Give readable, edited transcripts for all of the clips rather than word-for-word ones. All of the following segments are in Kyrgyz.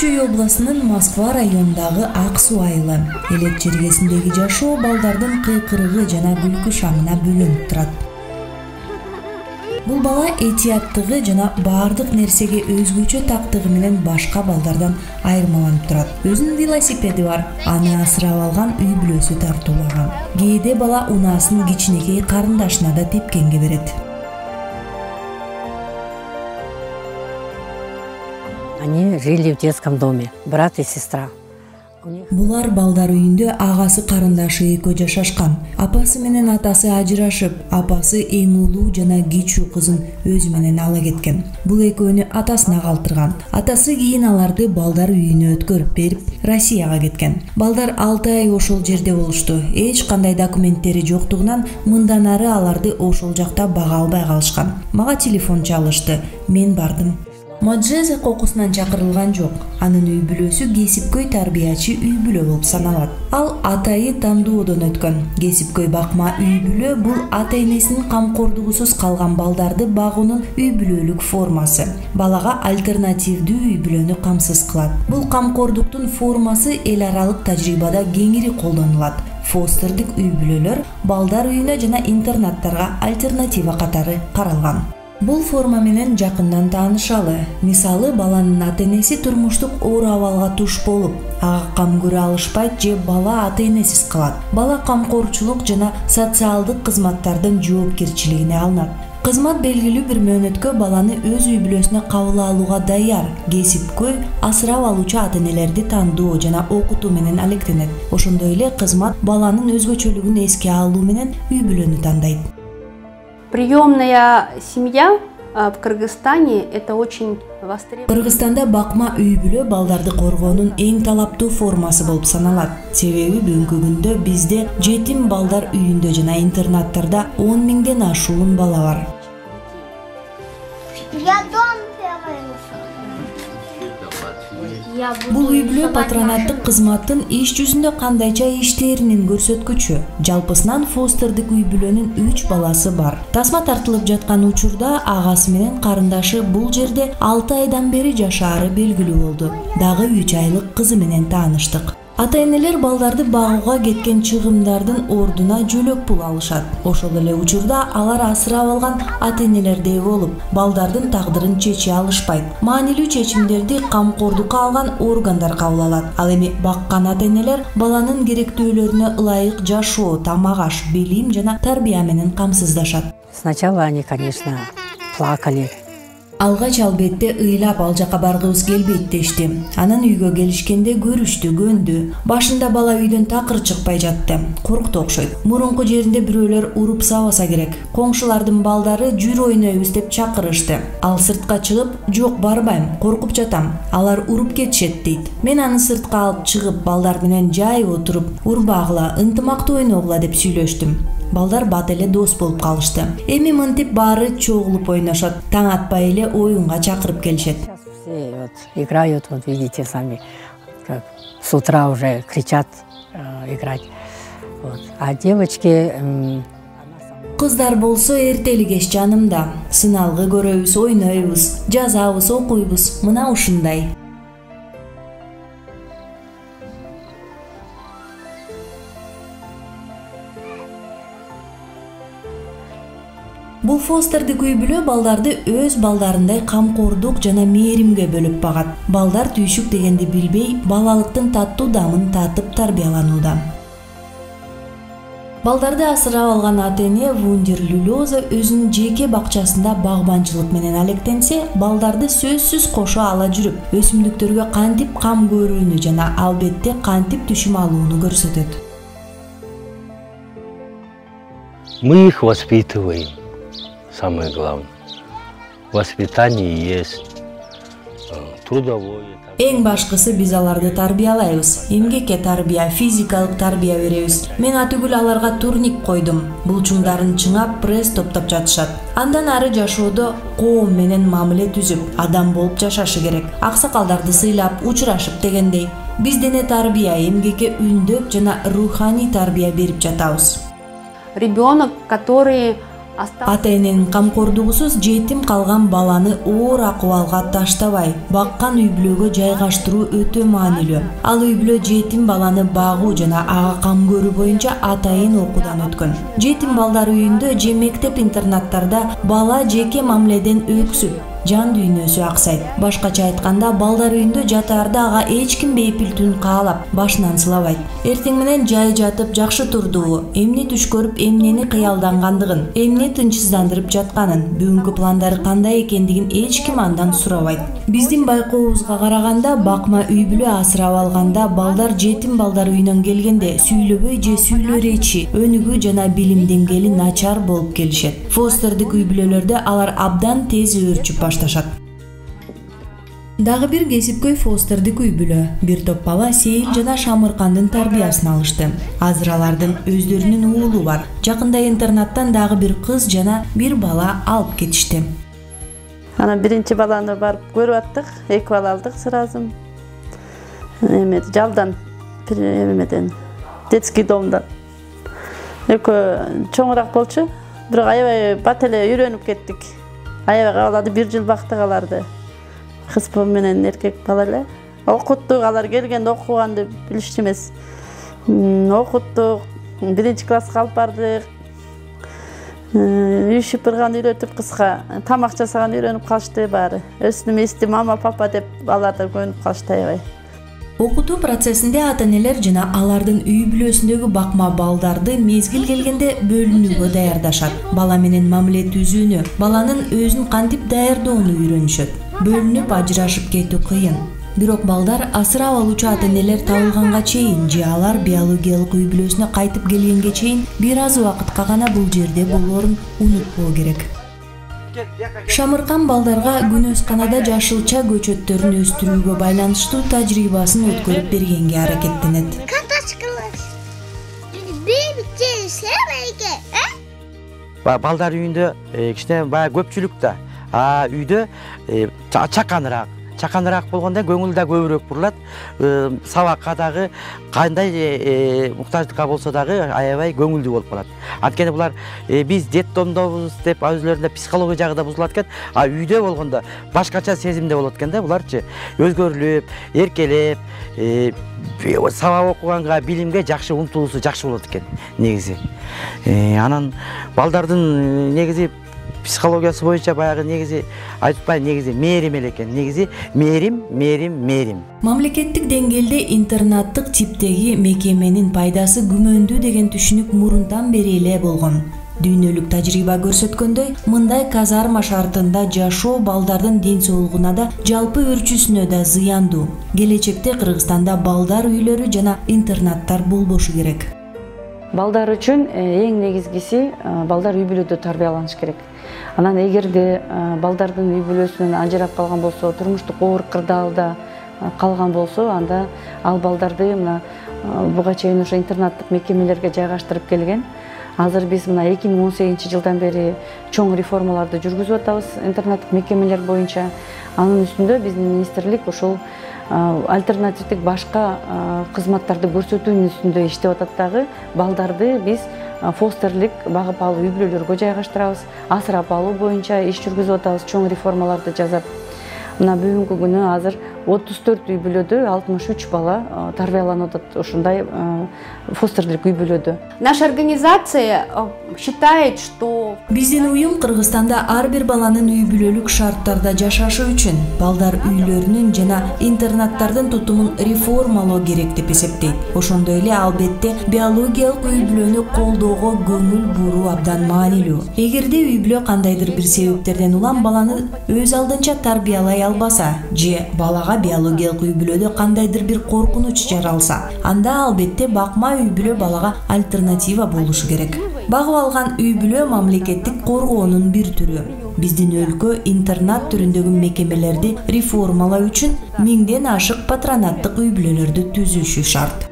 Чүй областынын Москва районундагы Ак Суу айылы. Элек жергесиндеги жашоо балдардын кыйкырыгы жана күлкү шамына бөлөнүп турат. Бул бала этияттыгы жана баардык нерсеге өзгөчө тактыгы менен башка балдардан айырмаланып турат. Өзүнүн велосипеди бар, аны асырап алган үй бүлөсү тартуулаган. Кээде бала унаасын кичинекей карындашына да тепкенге берет. Они жили в детском доме, брат и сестра. Булар балдар үйүндө агасы карындашы экөө жашашкан. Апасы менен атасы ажырашып, апасы эң улуу жана кичүү кызын өзү менен ала кеткен. Бул экөөнү атасына калтырган. Атасы кийин аларды балдар үйүнө өткөрүп берип, Россияга кеткен. Балдар 6 ай ошол жерде болушту. Эч кандай документтери жоктугунан мындан ары аларды ошол жакта бага албай калышкан. Мага телефон чалышты. Мен бардым. Можезе кокусунан чакырылган жок. Анын үй бүлөсү кесипкөй тарбиячы үй бүлө болуп саналат. Ал атайы тандоодон өткөн. Кесипкөй бакма үй бүлө бул ата-энесинин камкордугусуз калган балдарды багуунун үй бүлөлүк формасы. Балага альтернативдүү үй бүлөнү камсыз кылат. Бул камкордуктун формасы эл аралык тажрыйбада кеңири колдонулат. Фостердик үй бүлөлөр балдар үйүнө жана интернаттарга альтернатива катары каралган. Бул форма менен жакындан таанышалы. Мисалы, баланын ата-энеси турмуштук оор абалга туш болуп, ага кам көрө алышпайт же бала ата-энесиз калат. Бала камкорчулук жана социалдык кызматтардын жоопкерчилигине алынат. Кызмат белгилүү бир мөөнөткө баланы өз үй бүлөсүнө кабыл алууга даяр. Кесипкөй асырап алуучу ата-энелерди тандоо жана окутуу менен алектенет. Ошондой эле кызмат баланын өзгөчөлүгүн эске алуу менен үй бүлөнү тандайт. Приемная семья в Кыргызстане – это очень востребованная. Кыргызстанда бакма үй бүлө балдарды коргоонун эң талаптуу формасы болуп саналат. Себеби бүгүнкү күндө бизде жетим балдар үйүндө жана интернаттарда 10 миңден ашуун бала бар. Бул үй бүлө патронаттык кызматтын иш жүзүндө кандайча иштеринин көрсөткүчү. Жалпысынан фостердик үй бүлөнүн 3 баласы бар. Тасма тартылып жаткан учурда агасы менен карындашы бул жерде 6 айдан бери жашаары белгилүү болду. Дагы 3 айлык кызы менен тааныштык. Ата-энелер балдарды багууга кеткен чыгымдардын ордуна жөлөк пул алышат. Ошол эле учурда алар асырап алган ата-энелердей болуп, балдардын тагдырын чече алышпайт. Маанилүү чечимдерди камкордукка алган органдар кабыл алат. Ал эми баккан ата-энелер баланын керектөөлөрүнө ылайык жашоо, тамак аш, билим жана тарбия менен камсыздашат. Сначала они, конечно, плакали. Алгач албетте ыйлап ал жака баргыбыз келбейт дешти. Анан үйгө келишкенде көрүштү, көндү. Башында бала үйдөн такыр чыкпай жатты. Коркту окшойт. Мурунку жеринде бирөөлөр уруп сабаса керек. Коңшулардын балдары жүр ойнойбуз деп чакырышты. Ал сыртка чыгып, жок барбайм, коркуп жатам. Алар уруп кетишет дейт. Мен аны сыртка алып чыгып, балдар менен жай отуруп, урбагыла, ынтымактуу ойногула деп сүйлөштүм. Балдар бат эле дос болуп калышты. Эми мынтип баары чогулуп ойношот. Таң атпай эле оюнга чакырып келишет. Все играют, вот видите сами, как с утра уже кричат играть. Вот. А девочки... Кыздар болсо эртели кеч жанымда. Сыналгы көрөбүз, ойнойбуз, жазабыз, окуйбуз. Мына ушундай. Бул фостердик үй бүлө балдарды өз балдарындай камкордук жана мээримге бөлүп багат. Балдар түйшүк дегенди билбей, балалыктын таттуу дамын татып тарбияланууда. Балдарды асырап алган ата-эне Вундер Люлёза өзүнүн жеке бакчасында багбанчылык менен алектенсе, балдарды сөзсүз кошо ала жүрүп, өсүмдүктөргө кантип кам көрүүнү жана албетте кантип түшүм алууну көрсөтөт. Мы их воспитываем. Самое главное. Воспитание есть. Трудовое. Эң башкысы биз аларды тарбиялайбыз. Эмгекке тарбия, физикалык тарбия беребиз. Мен атүгүл аларга турник койдум. Булчуңдарын чыңап, пресс топтоп жатышат. Андан ары жашоодо коом менен мамиле түзүп, адам болуп жашашы керек. Аксакалдарды сыйлап, учурашып дегендей. Биз дене тарбия, эмгекке үндөп жана руханий тарбия берип жатабыз. Ребенок, который Ата эненин камкордугусуз жетим калган баланы оор акыбалга таштабай, баккан үй-бүлөгө жайгаштыруу өтө маанилүү. Ал үй-бүлө жетим баланы багуу жана ага кам көрүү боюнча атайын окуудан өткөн. Жетим балдар үйүндө же мектеп-интернаттарда бала жеке мамиледен өксүп, жан дүйнөсү аксайт. Башкача айтканда, балдар үйүндө жатаарда ага эч ким бейпилтүүн каалап, башынан сылабайт. Эртең менен жай жатып жакшы турдуу, эмне түш көрүп, эмнени кыялдангандыгын, эмне тынчсыздандырып жатканын, бүгүнкү пландары кандай экендигин эч ким андан сурабайт. Биздин байкообузга караганда, бакма үй-бүлө асырап алганда балдар жетим балдар үйүнөн келгенде сүйлөбөй же сүйлөречи, өнүгүү жана билим деңгээли начар болуп келишет. Фостердик үй-бүлөлөрдө алар абдан тез өөрчүп башташат. Дагы бир кесипкөй фостердик үй-бүлө. Бир топ бала Сейил жана Шамыркандын тарбиясын алышты. Азыр алардын өздөрүнүн уулу бар. Жакында интернаттан дагы бир кыз жана бир бала алып кетишти. Анан биринчи баланы барып көрүп аттык, 2 бала алдык сразу. Жалдан, детский домдон. Экөө чоңураак болчу, бирок аябай бат эле үйрөнүп кеттик. Аябай кабылады, 1 жыл бактык аларды. Кыз менен эркек бала эле. Окуттук, алар келгенде окуганды билишти эмес. Окуттук, 1-класска алып бардык. Үй шыпырган үйрөтүп, кыска тамак жасаган үйрөнүп калышты баары. Өстүм эсти мама, папа деп аларда көнүп калышты аябай. Окутуу процессинде ата-энелер жана алардын үй-бүлөсүндөгү бакма балдарды мезгил келгенде бөлүнүүгө даярдашат. Бала менен мамиле түзүүнү, баланын өзүн кантип даярдоону үйрөнүшөт. Бөлүнүп ажырашып кетүү кыйын. Бирок балдар асырап алуучу ата-энелер табылганга чейин же алар биологиялык үй-бүлөсүнө кайтып келгенге чейин бир аз убакытка гана бул жерде болоорун унутпоо керек. Шамыркан балдарга күнөсканада жашылча көчөттөрүн өстүрүүгө байланыштуу тажрыйбасын өткөрүп бергенге аракеттенет. Балдар үйүндө кичине баягы көпчүлүк да. Үйдө чаканыраак болгондо көңүл да көбүрөөк бурулат. Сабакка дагы кандай муктаждыкка болсо дагы аябай көңүлдүү болуп калат. Анткени булар биз детдомдобуз деп өзлөрүндө психология жагы да бузулат экен. Үйдө болгондо башкача сезимде болот экен да, буларчы өзгөрүлүп, эркелеп, сабак окуганга, билимге жакшы умтулуусу жакшы болот экен негизи. Анан балдардын негизи психологиясы боюнча баягы негизи айтпай негизи мээрим эле экен. Негизи мээрим. Мамлекеттик деңгээлде интернаттык типтеги мекеменин пайдасы күмөндүү деген түшүнүк мурунтан бери эле болгон. Дүйнөлүк тажрыйба көрсөткөндөй, мындай казарма шартында жашоо балдардын ден соолугуна да, жалпы өрчүсүнө да зыяндуу. Келечекте Кыргызстанда балдар үйлөрү жана интернаттар болбошу керек. Балдар үчүн эң негизгиси балдар үй-бүлөдө тарбияланыш керек. Анан эгерде балдардын үй-бүлөсүнөн ажырап калган болсо, турмуштук оор кырдаалда калган болсо, анда ал балдарды мына буга чейин ошо интернаттык мекемелерге жайгаштырып келген. Азыр биз мына 2018-жылдан бери чоң реформаларды жүргүзүп атабыз интернаттык мекемелер боюнча. Анын үстүндө биздин министрлик ушул альтернативдик башка кызматтарды көрсөтүүнүн үстүндө иштеп атат дагы. Балдарды биз фостерлик багып алуу үй-бүлөлөргө жайгаштырабыз. Асырап алуу боюнча иш жүргүзүп атабыз, чоң реформаларды жасап. Мына бүгүнкү күнү азыр 34 үй-бүлөдө 63 бала тарбияланып атат ушундай фостерлик үй-бүлөдө. Наша организация считает, что биздин уюм Кыргызстанда ар бир баланын үй-бүлөлүк шарттарда жашашы үчүн балдар үйлөрүнүн жана интернаттардын тутумун реформалоо керек деп эсептейт. Ошондой эле албетте биологиялык үй-бүлөнү колдоого көңүл буруу абдан маанилүү. Эгерде үй-бүлө кандайдыр бир себептерден улам баланы өз алдынча тарбиялай албаса же балага биологиялык үй-бүлөдө кандайдыр бир коркунуч жаралса, анда албетте бакма үй-бүлө балага альтернатива болушу керек. Багып алган үй-бүлө мамлекеттик коргоонун бир түрү. Биздин өлкө интернат түрүндөгү мекемелерди реформалоо үчүн 1000ден ашык патронаттык үй-бүлөлөрдү түзүшү шарт.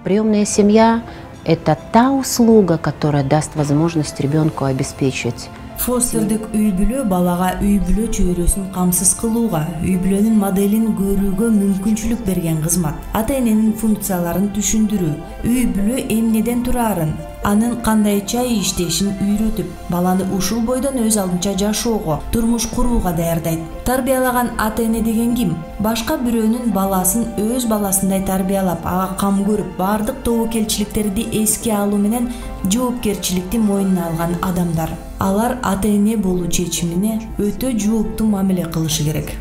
Приемная семья – это та услуга, которая даст возможность ребенку обеспечить Фостердик үй бүлө балага үй бүлө чөйрөсүн камсыз кылууга, үй бүлөнүн моделин көрүүгө мүмкүнчүлүк берген кызмат. Ата-эненин функцияларын түшүндүрүү, үй бүлө эмнеден турарын, анын кандайча иштешин үйрөтүп, баланы ушул бойдон өз алдынча жашоого, турмуш курууга даярдайт. Тарбиялаган ата-эне деген ким? Башка бирөөнүн баласын өз баласындай тарбиялап, ага кам көрүп, бардык тобокелчиликтерди эске алуу менен жоопкерчиликти мойнуна алган адамдар. Алар ата-эне болуу чечимине өтө жооптуу мамиле кылышы керек.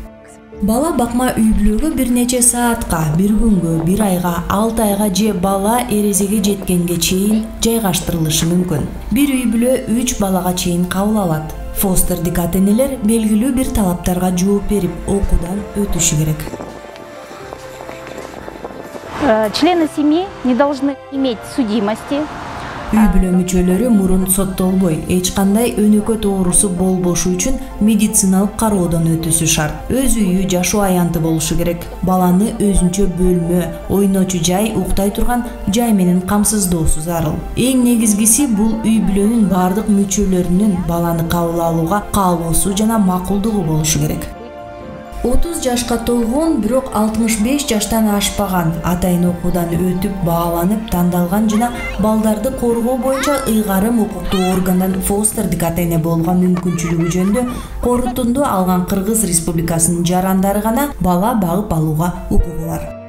Бала бакма үй бүлөгө бир нече саатка, бир күнгө, бир айга, 6 айга же бала эрезеге жеткенге чейин жайгаштырылышы мүмкүн. Бир үй бүлө 3 балага чейин кабыл алат. Фостердик ата-энелер белгилүү бир талаптарга жооп берип, окуудан өтүшү керек. Члены семьи не должны иметь судимости. Үй бүлө мүчөлөрү мурун соттолбой, эч кандай өнөкөт оорусу болбошу үчүн медициналык кароодон өтүшү шарт. Өз үйү, жашоо аянты болушу керек. Баланы өзүнчө бөлмө, ойночу жай, уктай турган жай менен камсыздоосу зарыл. Эң негизгиси бул үй бүлөнүн бардык мүчөлөрүнүн баланы кабыл алууга каалоосу жана макулдугу болушу керек. 30 жашка толгон, бирок 65 жаштан ашпаган, атайын окуудан өтүп, бааланып, тандалган жана балдарды коргоо боюнча ыйгарым укуктуу органдан фостердик ата-эне болууга мүмкүнчүлүгү жөнүндө корутунду алган Кыргыз Республикасынын жарандары гана бала багып алууга укугу бар.